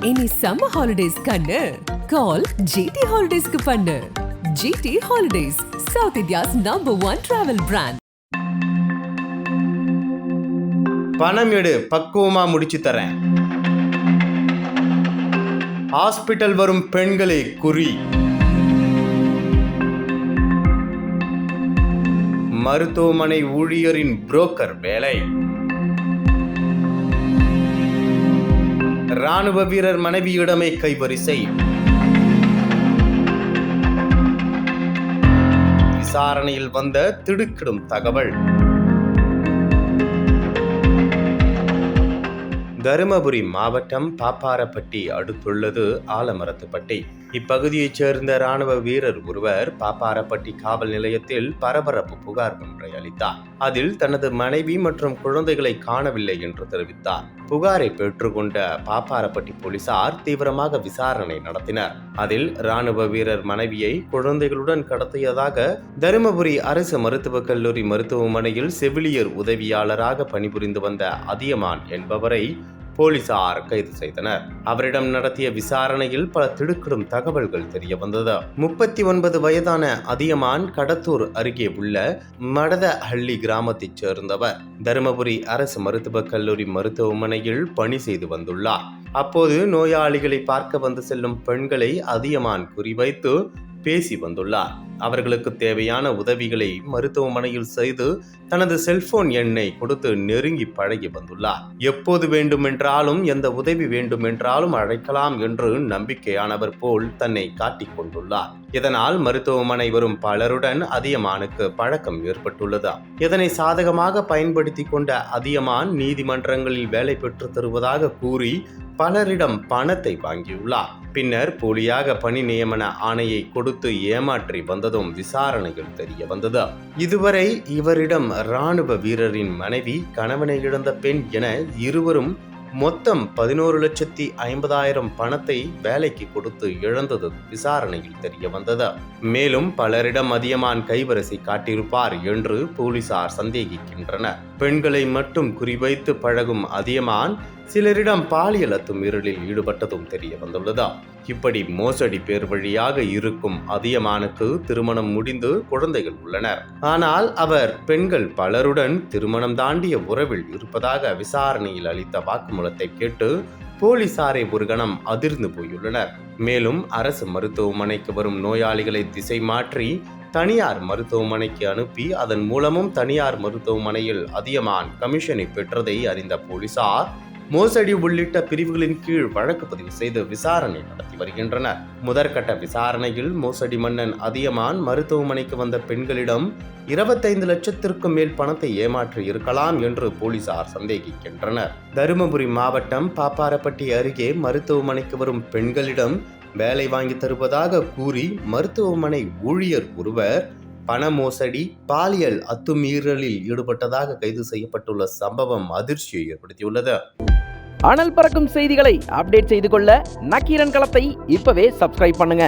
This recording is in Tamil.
இனி சம்மர் ஹாலிடேஸ் கண்ணு கால் ஜிடி ஹாலிடேஸ்க்கு பண்ணு. GT holidays, south India's #1 travel brand. பணம் எடு, பக்குவமா முடிச்சு தரேன். ஹாஸ்பிட்டல் வரும் பெண்களே குறி. மருத்துவமனை ஊழியரின் புரோக்கர் வேலை. ராணுவ வீரர் மனைவியிடமே கைவரிசை. விசாரணையில் வந்த திடுக்கிடும் தகவல். தருமபுரி மாவட்டம் பாப்பாரப்பட்டி அடுத்துள்ளது ஆலமரத்துப்பட்டி. இப்பகுதியைச் சேர்ந்த ராணுவ வீரர் ஒருவர் பாப்பாரப்பட்டி காவல் நிலையத்தில் பரபரப்பு புகார் ஒன்றை அளித்தார். அதில் தனது மனைவி மற்றும் குழந்தைகளை காணவில்லை என்று தெரிவித்தார். புகாரை பெற்றுக்கொண்ட பாப்பாரப்பட்டி போலீசார் தீவிரமாக விசாரணை நடத்தினர். அதில் ராணுவ வீரர் மனைவியை குழந்தைகளுடன் கடத்தியதாக தருமபுரி அரசு மருத்துவக் கல்லூரி மருத்துவமனையில் செவிலியர் உதவியாளராக பணிபுரிந்து வந்த அதியமான் என்பவரை போலீசார் கைது செய்தனர். அவரிடம் நடத்திய விசாரணையில் பல திடுக்கிடும் தகவல்கள் தெரிய வந்தது. 39 வயதான அதியமான் கடத்தூர் அருகே உள்ள மடதஹள்ளி கிராமத்தைச் சேர்ந்தவர். தருமபுரி அரசு மருத்துவக் கல்லூரி மருத்துவமனையில் பணி செய்து வந்துள்ளார். அப்போது நோயாளிகளை பார்க்க வந்து செல்லும் பெண்களை அதியமான் குறிவைத்து பேசி வந்துள்ளார். அவர்களுக்கு தேவையான உதவிகளை மருத்துவமனையில் செய்து தனது செல்போன் எண்ணை கொடுத்து நெருங்கி பழகி வந்துள்ளார். எப்போது வேண்டுமென்றாலும் எந்த உதவி வேண்டுமென்றாலும் அழைக்கலாம் என்று நம்பிக்கையானவர் போல் தன்னை காட்டிக் கொண்டுள்ளார். இதனால் மருத்துவமனை வரும் பலருடன் அதியமானுக்கு பழக்கம் ஏற்பட்டுள்ளது. இதனை சாதகமாக பயன்படுத்தி கொண்ட அதியமான் நீதிமன்றங்களில் வேலை பெற்று தருவதாக கூறி பலரிடம் பணத்தை வாங்கியுள்ளார். பின்னர் போலியாக பணி நியமன ஆணையை கொடுத்து ஏமாற்றி வந்ததும் விசாரணையில் தெரிய வந்தது. இதுவரை இவரிடம் ராணுவ வீரரின் மனைவி, கணவனை இழந்த பெண் என இருவரும் மொத்தம் 11,50,000 பணத்தை வேலைக்கு கொடுத்து இழந்தது விசாரணையில் தெரிய வந்தது. மேலும் பலரிடம் அதியமான் கைவரிசை காட்டியிருப்பார் என்று போலீசார் சந்தேகிக்கின்றனர். பெண்களை மட்டும் குறிவைத்து பழகும் அதியமான் சிலரிடம் பாலியல் அத்துமீறலில் ஈடுபட்டதும் தெரிய வந்துள்ளது. இப்படி மோசடி பேர் வழியாக இருக்கும் அதியமானுக்கு திருமணம் முடிந்து குழந்தைகள் உள்ளனர். ஆனால் அவர் பெண்கள் பலருடன் திருமணம் தாண்டிய உறவில் இருப்பதாக விசாரணையில் அளித்த வாக்குமூலத்தை கேட்டு போலீசாரை ஒரு கணம் அதிர்ந்து போயுள்ளனர். மேலும் அரசு மருத்துவமனைக்கு வரும் நோயாளிகளை திசை மாற்றி தனியார் மருத்துவமனைக்கு அனுப்பி அதன் மூலமும் தனியார் மருத்துவமனையில் அதியமான் கமிஷனை பெற்றதை அறிந்த போலீசார் மோசடி உள்ளிட்ட பிரிவுகளின் கீழ் வழக்கு பதிவு செய்து விசாரணை நடத்தி வருகின்றனர். முதற்கட்ட விசாரணையில் மோசடி மன்னன் அதியமான் மருத்துவமனைக்கு வந்த பெண்களிடம் 25 லட்சத்திற்கும் மேல் பணத்தை ஏமாற்றி இருக்கலாம் என்று போலீசார் சந்தேகிக்கின்றனர். தருமபுரி மாவட்டம் பாப்பாரப்பட்டி அருகே மருத்துவமனைக்கு வரும் பெண்களிடம் வேலை வாங்கி தருவதாக கூறி மருத்துவமனை ஊழியர் ஒருவர் பண மோசடி, பாலியல் அத்துமீறலில் ஈடுபட்டதாக கைது செய்யப்பட்டுள்ள சம்பவம் அதிர்ச்சியை ஏற்படுத்தியுள்ளது. அனல் பறக்கும் செய்திகளை அப்டேட் செய்து கொள்ள நக்கீரன் களத்தை இப்பவே சப்ஸ்கிரைப் பண்ணுங்க.